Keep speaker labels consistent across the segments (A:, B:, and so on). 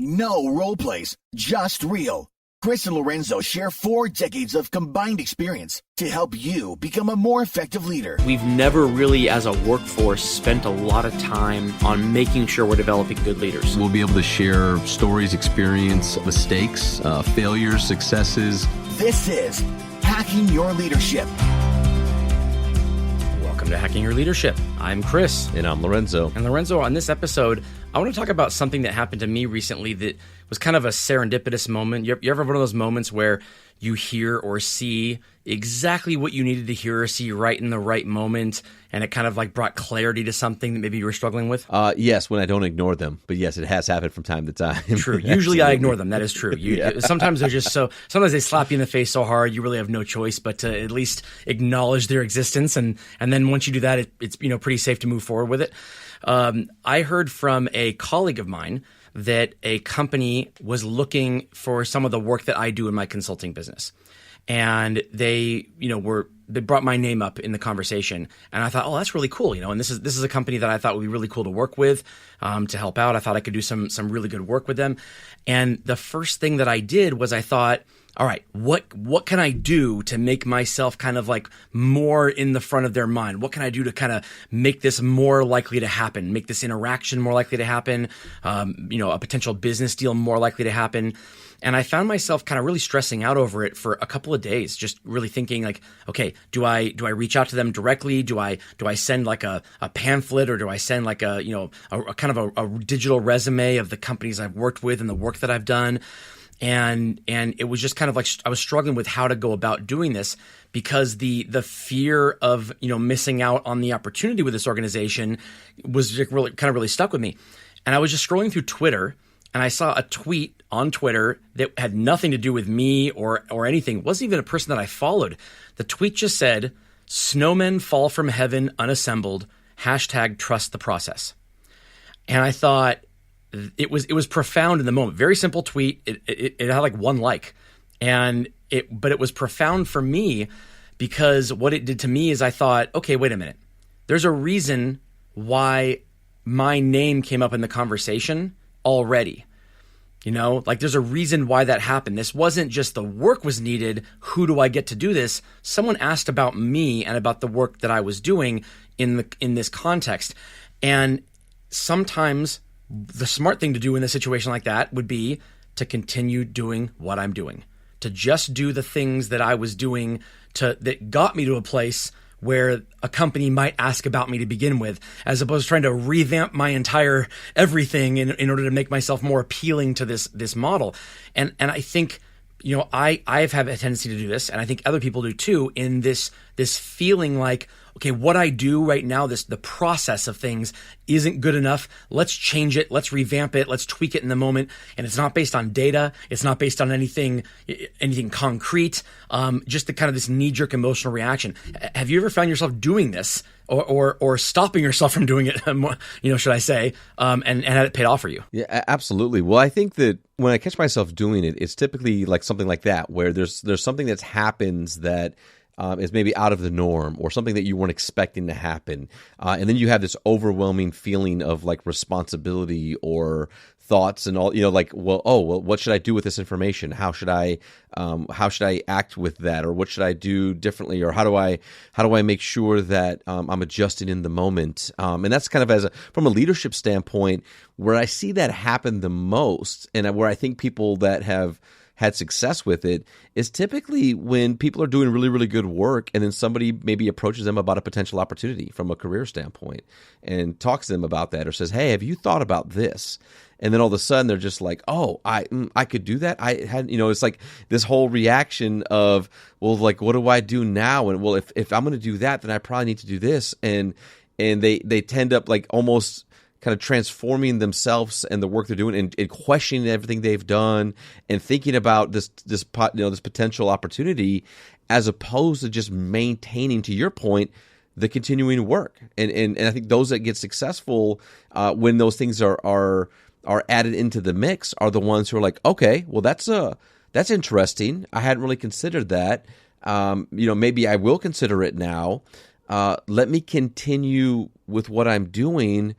A: No role plays, just real. Chris and Lorenzo share 4 decades of combined experience to help you become a more effective leader.
B: We've never really, as a workforce, spent a lot of time on making sure we're developing good leaders.
C: We'll be able to share stories, experience, mistakes, failures, successes.
A: This is Hacking Your Leadership.
B: Welcome to Hacking Your Leadership. I'm Chris.
C: And I'm Lorenzo.
B: And Lorenzo, on this episode, I want to talk about something that happened to me recently that was kind of a serendipitous moment. You ever have one of those moments where you hear or see exactly what you needed to hear or see right in the right moment, and it kind of like brought clarity to something that maybe you were struggling with?
C: Yes, when I don't ignore them. But yes, it has happened from time to time.
B: True. Usually I ignore them. That is true. Sometimes they're just sometimes they slap you in the face so hard you really have no choice but to at least acknowledge their existence. And then once you do that, it's pretty safe to move forward with it. I heard from a colleague of mine that a company was looking for some of the work that I do in my consulting business. And they brought my name up in the conversation, and I thought, oh, that's really cool, and this is a company that I thought would be really cool to work with, to help out. I thought I could do some really good work with them. And the first thing that I did was I thought, all right, what can I do to make myself kind of like more in the front of their mind? What can I do to kind of make this more likely to happen, make this interaction more likely to happen, a potential business deal more likely to happen? And I found myself kind of really stressing out over it for a couple of days, just really thinking like, okay, do I reach out to them directly? Do I send like a pamphlet, or do I send like a kind of a digital resume of the companies I've worked with and the work that I've done? And it was just kind of like I was struggling with how to go about doing this, because the fear of missing out on the opportunity with this organization was just really stuck with me. And I was just scrolling through Twitter, and I saw a tweet on Twitter that had nothing to do with me or anything. It wasn't even a person that I followed. The tweet just said, "Snowmen fall from heaven unassembled. #trust the process." And I thought, it was profound in the moment. Very simple tweet. It had like 1 like, but it was profound for me, because what it did to me is I thought, okay, wait a minute. There's a reason why my name came up in the conversation already. There's a reason why that happened. This wasn't just the work was needed. Who do I get to do this? Someone asked about me and about the work that I was doing in this context. And sometimes the smart thing to do in a situation like that would be to continue doing what I'm doing, to just do the things that I was doing that got me to a place where a company might ask about me to begin with, as opposed to trying to revamp my entire everything in order to make myself more appealing to this model. And I think, I've had a tendency to do this, and I think other people do too, in this feeling like, okay, what I do right now, the process of things isn't good enough. Let's change it. Let's revamp it. Let's tweak it in the moment. And it's not based on data. It's not based on anything concrete. Just the kind of this knee-jerk emotional reaction. Have you ever found yourself doing this, or stopping yourself from doing it? Should I say? And had it paid off for you?
C: Yeah, absolutely. Well, I think that when I catch myself doing it, it's typically like something like that, where there's something that happens that is maybe out of the norm, or something that you weren't expecting to happen. And then you have this overwhelming feeling of like responsibility or thoughts and all, what should I do with this information? How should I act with that? Or what should I do differently? Or how do I make sure that I'm adjusting in the moment? And that's kind of from a leadership standpoint, where I see that happen the most, and where I think people that have had success with it is typically when people are doing really, really good work, and then somebody maybe approaches them about a potential opportunity from a career standpoint and talks to them about that, or says, "Hey, have you thought about this?" And then all of a sudden they're just like, "Oh, I could do that." I had, it's like this whole reaction of, well, like, what do I do now? And well, if I'm going to do that, then I probably need to do this. And they tend up like almost kind of transforming themselves and the work they're doing, and questioning everything they've done, and thinking about this potential opportunity, as opposed to just maintaining, to your point, the continuing work. And I think those that get successful when those things are added into the mix are the ones who are like, okay, well, that's interesting. I hadn't really considered that. Maybe I will consider it now. Let me continue with what I'm doing.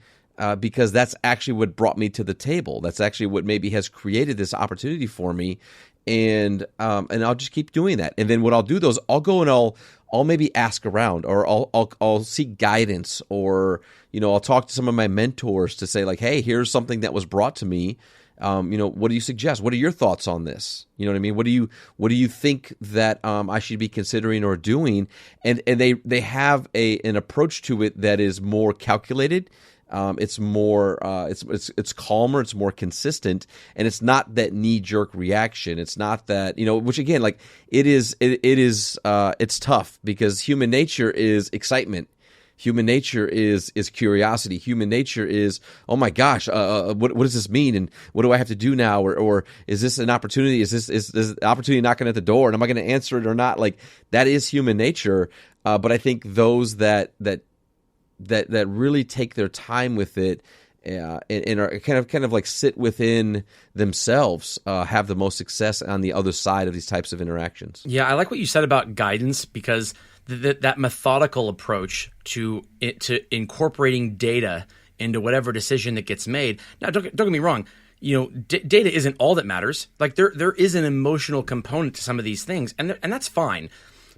C: because that's actually what brought me to the table. That's actually what maybe has created this opportunity for me, and I'll just keep doing that. And then what I'll do is I'll go and I'll maybe ask around, or I'll seek guidance, or I'll talk to some of my mentors to say like, hey, here's something that was brought to me. What do you suggest? What are your thoughts on this? You know what I mean? What do you think that I should be considering or doing? And they have an approach to it that is more calculated. It's more it's calmer, it's more consistent, and it's not that knee-jerk reaction. It's not that, which again, like it's tough because human nature is excitement. Human nature is curiosity. Human nature is, oh my gosh, what does this mean, and what do I have to do now, or is this an opportunity? Is the opportunity knocking at the door, and am I going to answer it or not? Like, that is human nature. But I think those that really take their time with it and are kind of like sit within themselves have the most success on the other side of these types of interactions. Yeah,
B: I like what you said about guidance, because that methodical approach to incorporating data into whatever decision that gets made. Now, don't get me wrong. Data isn't all that matters. Like there is an emotional component to some of these things, and that's fine.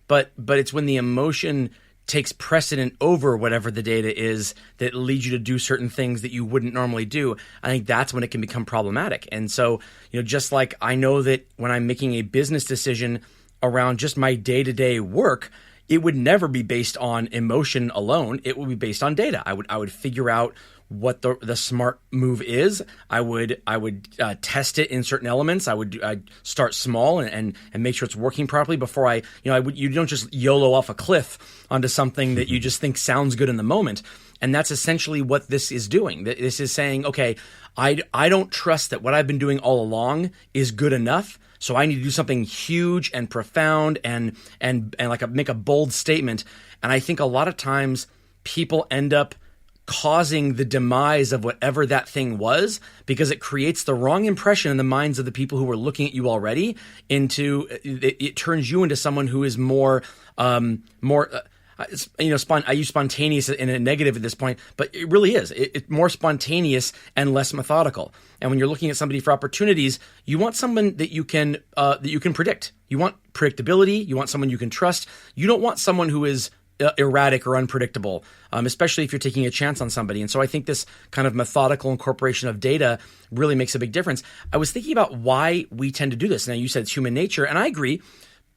B: But it's when the emotion takes precedent over whatever the data is that leads you to do certain things that you wouldn't normally do. I think that's when it can become problematic. And so, just like I know that when I'm making a business decision around just my day-to-day work, it would never be based on emotion alone. It would be based on data. I would figure out what the smart move is. I would test it in certain elements. I'd start small and make sure it's working properly before you don't just YOLO off a cliff onto something that you just think sounds good in the moment. And that's essentially what this is doing. This is saying, okay, I don't trust that what I've been doing all along is good enough. So I need to do something huge and profound and like make a bold statement. And I think a lot of times people end up causing the demise of whatever that thing was, because it creates the wrong impression in the minds of the people who are looking at you already. It turns you into someone who is more I use spontaneous in a negative at this point, but it really is. It's more spontaneous and less methodical. And when you're looking at somebody for opportunities, you want someone that you can predict. You want predictability. You want someone you can trust. You don't want someone who is erratic or unpredictable, especially if you're taking a chance on somebody. And so I think this kind of methodical incorporation of data really makes a big difference. I was thinking about why we tend to do this. Now, you said it's human nature, and I agree,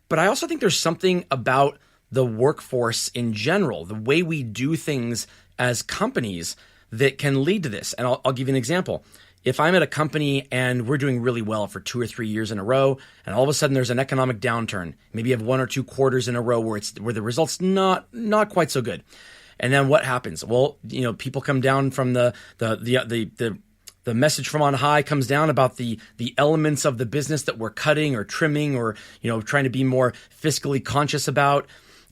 B: but I also think there's something about the workforce in general, the way we do things as companies, that can lead to this. And I'll give you an example. If I'm at a company and we're doing really well for 2 or 3 years in a row, and all of a sudden there's an economic downturn, maybe you have 1 or 2 quarters in a row where the results not quite so good, and then what happens? Well, people come down from the message from on high comes down about the elements of the business that we're cutting or trimming or trying to be more fiscally conscious about.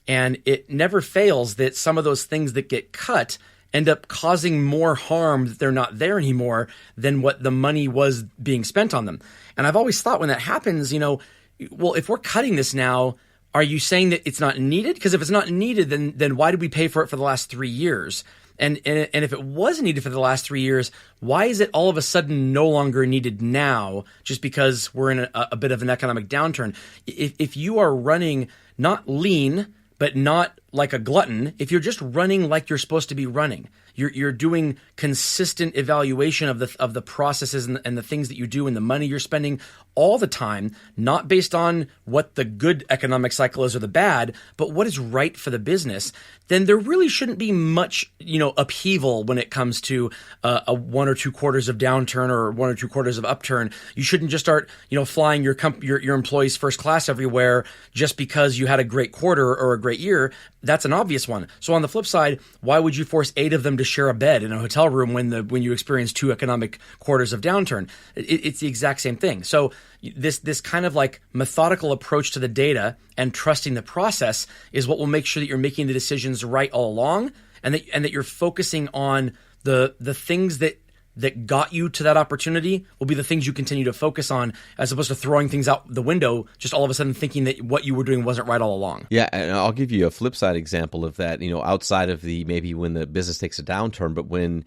B: And it never fails that some of those things that get cut end up causing more harm, that they're not there anymore, than what the money was being spent on them. And I've always thought when that happens, well, if we're cutting this now, are you saying that it's not needed? Because if it's not needed, then why did we pay for it for the last 3 years? And if it was needed for the last 3 years, why is it all of a sudden no longer needed now, just because we're in a bit of an economic downturn? If you are running not lean, but not like a glutton, if you're just running like you're supposed to be running, you're doing consistent evaluation of the processes and the things that you do and the money you're spending all the time, not based on what the good economic cycle is or the bad, but what is right for the business, then there really shouldn't be much, upheaval when it comes to a 1 or 2 quarters of downturn or 1 or 2 quarters of upturn. You shouldn't just start, flying your employees first class everywhere just because you had a great quarter or a great year. That's an obvious one. So on the flip side, why would you force 8 of them to share a bed in a hotel room when you experience 2 economic quarters of downturn? It's the exact same thing. So this kind of like methodical approach to the data and trusting the process is what will make sure that you're making the decisions right all along, and that you're focusing on the things that that got you to that opportunity will be the things you continue to focus on, as opposed to throwing things out the window, just all of a sudden thinking that what you were doing wasn't right all along.
C: Yeah, and I'll give you a flip side example of that, outside of the maybe when the business takes a downturn, but when,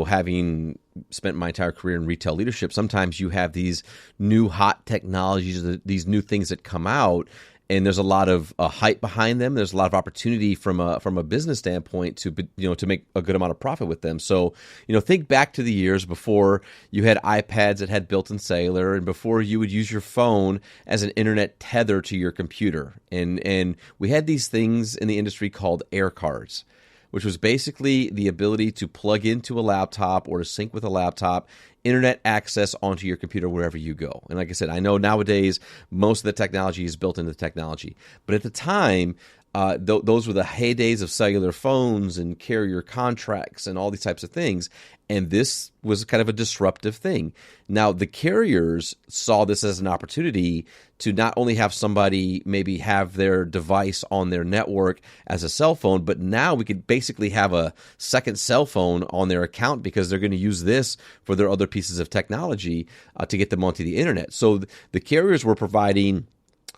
C: having spent my entire career in retail leadership, sometimes you have these new hot technologies, these new things that come out, and there's a lot of hype behind them. There's a lot of opportunity from a business standpoint to make a good amount of profit with them. So, think back to the years before you had iPads that had built-in cellular, and before you would use your phone as an internet tether to your computer. And we had these things in the industry called air cards, which was basically the ability to plug into a laptop or to sync with a laptop, internet access onto your computer wherever you go. And like I said, I know nowadays most of the technology is built into the technology. But at the time, those were the heydays of cellular phones and carrier contracts and all these types of things. And this was kind of a disruptive thing. Now, the carriers saw this as an opportunity to not only have somebody maybe have their device on their network as a cell phone, but now we could basically have a second cell phone on their account because they're going to use this for their other pieces of technology to get them onto the internet. So the carriers were providing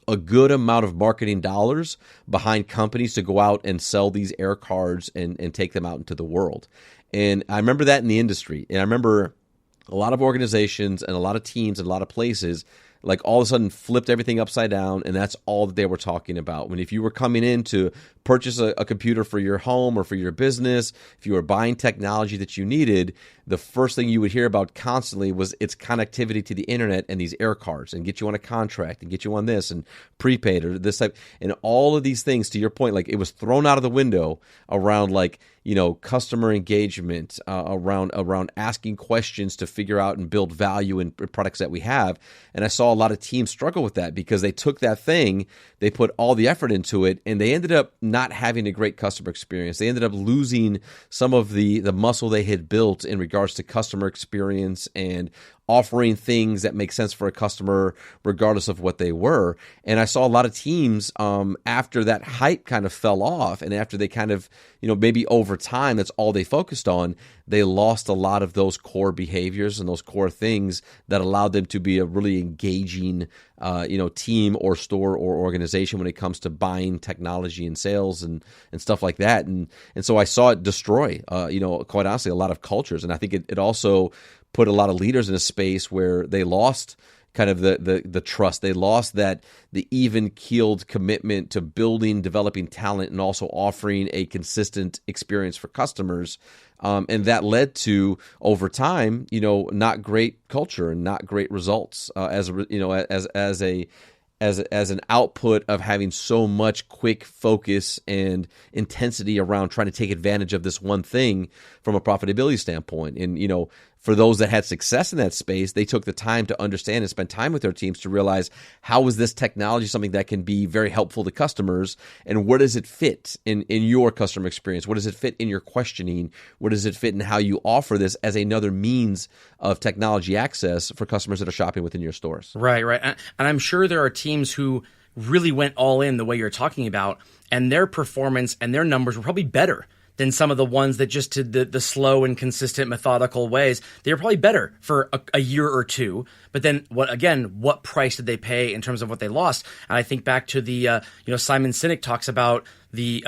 C: a good amount of marketing dollars behind companies to go out and sell these air cards and take them out into the world. And I remember that in the industry. And I remember a lot of organizations and a lot of teams and a lot of places like all of a sudden flipped everything upside down, and that's all that they were talking about. When if you were coming in to purchase a computer for your home or for your business, if you were buying technology that you needed, the first thing you would hear about constantly was its connectivity to the internet and these air cards, and get you on a contract and get you on this and prepaid or this type, and all of these things. To your point, like it was thrown out of the window around customer engagement, around asking questions to figure out and build value in products that we have. And I saw a lot of teams struggle with that because they took that thing, they put all the effort into it, and they ended up not having a great customer experience. They ended up losing some of the muscle they had built in regards to customer experience and offering things that make sense for a customer regardless of what they were. And I saw a lot of teams after that hype kind of fell off, and after they kind of, maybe over time, that's all they focused on, they lost a lot of those core behaviors and those core things that allowed them to be a really engaging team or store or organization when it comes to buying technology and sales and stuff like that. And so I saw it destroy, quite honestly, a lot of cultures. And I think it also put a lot of leaders in a space where they lost kind of the trust. They lost the even-keeled commitment to building, developing talent, and also offering a consistent experience for customers. And that led to, over time, not great culture and not great results as an output of having so much quick focus and intensity around trying to take advantage of this one thing from a profitability standpoint. And, for those that had success in that space, they took the time to understand and spend time with their teams to realize, how is this technology something that can be very helpful to customers, and where does it fit in your customer experience? What does it fit in your questioning? Where does it fit in how you offer this as another means of technology access for customers that are shopping within your stores? Right.
B: And I'm sure there are teams who really went all in the way you're talking about, and their performance and their numbers were probably better than some of the ones that just did the slow and consistent methodical ways. They were probably better for a year or two. But then what price did they pay in terms of what they lost? And I think back to the, Simon Sinek talks about the,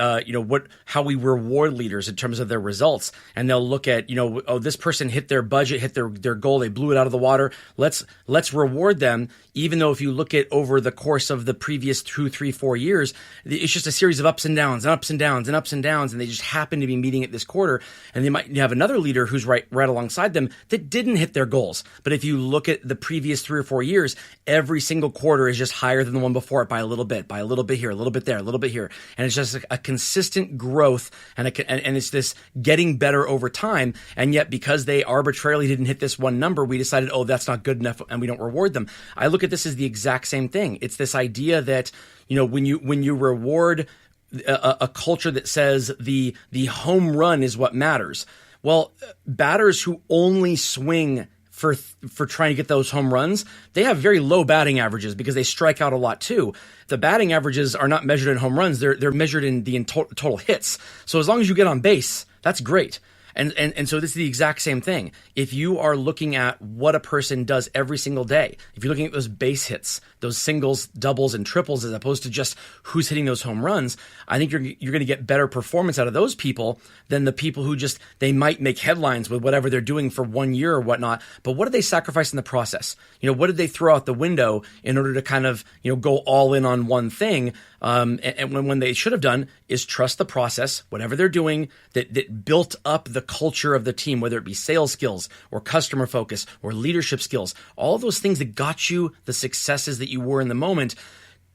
B: how we reward leaders in terms of their results. And they'll look at, this person hit their budget, hit their goal, they blew it out of the water. Let's reward them. Even though if you look at over the course of the previous 2, 3, 4 years, it's just a series of ups and downs and ups and downs and ups and downs. And they just happen to be meeting it this quarter. And they might have another leader who's right alongside them that didn't hit their goals. But if you look at the previous 3 or 4 years, every single quarter is just higher than the one before it by a little bit here, a little bit there, a little bit here. And it's just a consistent growth, and it's this getting better over time. And yet, because they arbitrarily didn't hit this one number, we decided, that's not good enough, and we don't reward them. I look at this as the exact same thing. It's this idea that, when you reward a culture that says the home run is what matters. Well, batters who only swing for trying to get those home runs, they have very low batting averages because they strike out a lot too. The batting averages are not measured in home runs; they're measured in the total hits. So as long as you get on base, that's great. And so this is the exact same thing. If you are looking at what a person does every single day, if you're looking at those base hits, those singles, doubles, and triples, as opposed to just who's hitting those home runs, I think you're going to get better performance out of those people than the people who just, they might make headlines with whatever they're doing for 1 year or whatnot, but what did they sacrifice in the process? What did they throw out the window in order to kind of, go all in on one thing? And when they should have done is trust the process, whatever they're doing, that built up the culture of the team, whether it be sales skills or customer focus or leadership skills, all of those things that got you the successes that you were in the moment.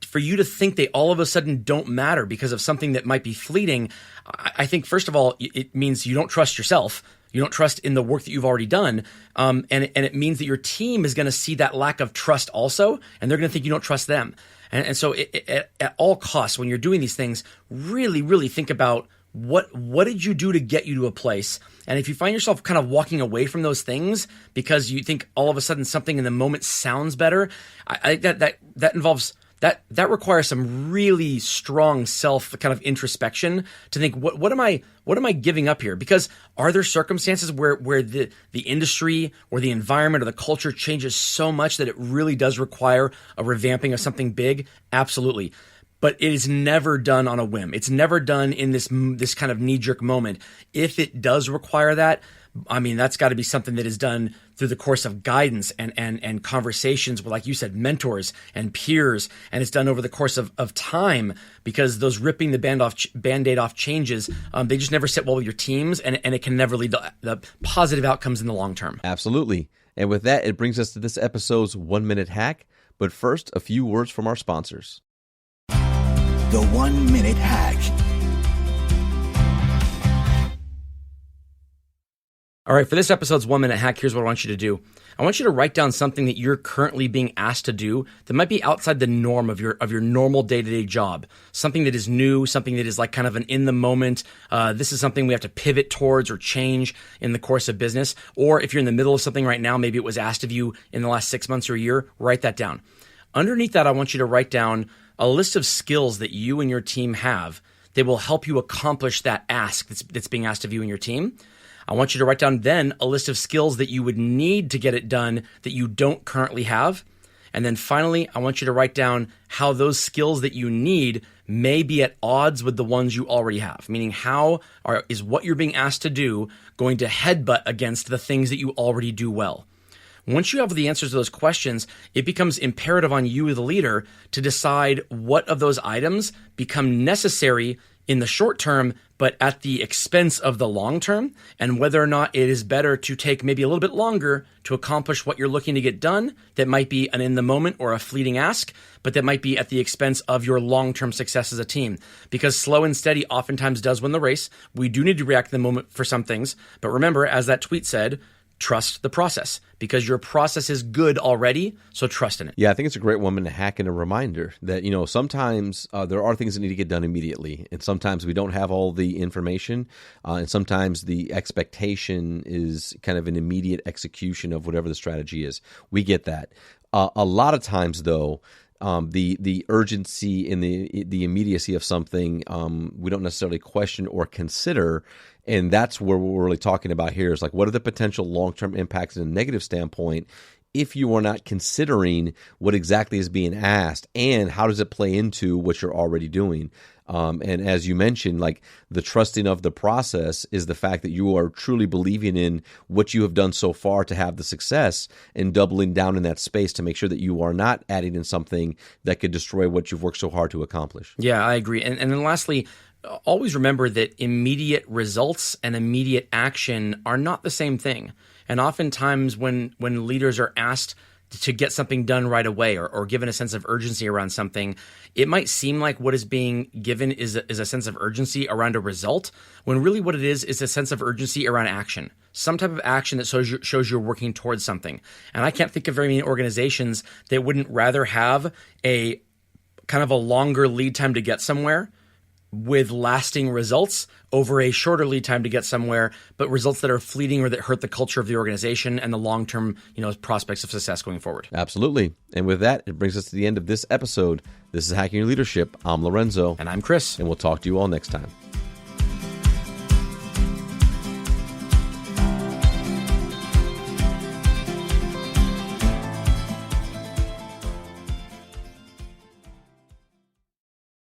B: For you to think they all of a sudden don't matter because of something that might be fleeting, I think, first of all, it means you don't trust yourself. You don't trust in the work that you've already done. And it means that your team is going to see that lack of trust also, and they're going to think you don't trust them. And so at all costs, when you're doing these things, really, really think about what did you do to get you to a place? And if you find yourself kind of walking away from those things because you think all of a sudden something in the moment sounds better, I think that involves... That requires some really strong self kind of introspection to think, what am I giving up here? Because are there circumstances where the industry or the environment or the culture changes so much that it really does require a revamping of something big? Absolutely. But it is never done on a whim. It's never done in this kind of knee-jerk moment. If it does require that, I mean, that's got to be something that is done through the course of guidance and conversations with, like you said, mentors and peers. And it's done over the course of time, because those ripping the Band-Aid off changes, they just never sit well with your teams, and it can never lead to the positive outcomes in the long term.
C: Absolutely. And with that, it brings us to this episode's 1 minute hack. But first, a few words from our sponsors.
A: The 1 minute hack.
B: All right, for this episode's 1 minute hack, here's what I want you to do. I want you to write down something that you're currently being asked to do that might be outside the norm of your normal day-to-day job. Something that is new, something that is like kind of an in the moment. This is something we have to pivot towards or change in the course of business. Or if you're in the middle of something right now, maybe it was asked of you in the last 6 months or a year, write that down. Underneath that, I want you to write down a list of skills that you and your team have that will help you accomplish that ask that's being asked of you and your team. I want you to write down then a list of skills that you would need to get it done that you don't currently have. And then finally, I want you to write down how those skills that you need may be at odds with the ones you already have. Meaning, is what you're being asked to do going to headbutt against the things that you already do well? Once you have the answers to those questions, it becomes imperative on you, the leader, to decide what of those items become necessary in the short term, but at the expense of the long term, and whether or not it is better to take maybe a little bit longer to accomplish what you're looking to get done that might be an in the moment or a fleeting ask, but that might be at the expense of your long-term success as a team. Because slow and steady oftentimes does win the race. We do need to react in the moment for some things, but remember, as that tweet said, trust the process, because your process is good already, so trust in it.
C: Yeah, I think it's a great 1 minute hack and a reminder that, sometimes there are things that need to get done immediately, and sometimes we don't have all the information, and sometimes the expectation is kind of an immediate execution of whatever the strategy is. We get that. A lot of times, though, the urgency and the immediacy of something we don't necessarily question or consider. And that's where we're really talking about here is like, what are the potential long-term impacts in a negative standpoint if you are not considering what exactly is being asked, and how does it play into what you're already doing? And as you mentioned, like, the trusting of the process is the fact that you are truly believing in what you have done so far to have the success, and doubling down in that space to make sure that you are not adding in something that could destroy what you've worked so hard to accomplish.
B: Yeah, I agree. And then lastly, always remember that immediate results and immediate action are not the same thing. And oftentimes when leaders are asked to get something done right away, or given a sense of urgency around something, it might seem like what is being given is a sense of urgency around a result, when really what it is a sense of urgency around action. Some type of action that shows you're working towards something. And I can't think of very many organizations that wouldn't rather have a kind of a longer lead time to get somewhere with lasting results over a shorter lead time to get somewhere, but results that are fleeting or that hurt the culture of the organization and the long-term, prospects of success going forward.
C: Absolutely. And with that, it brings us to the end of this episode. This is Hacking Your Leadership. I'm Lorenzo.
B: And I'm Chris.
C: And we'll talk to you all next time.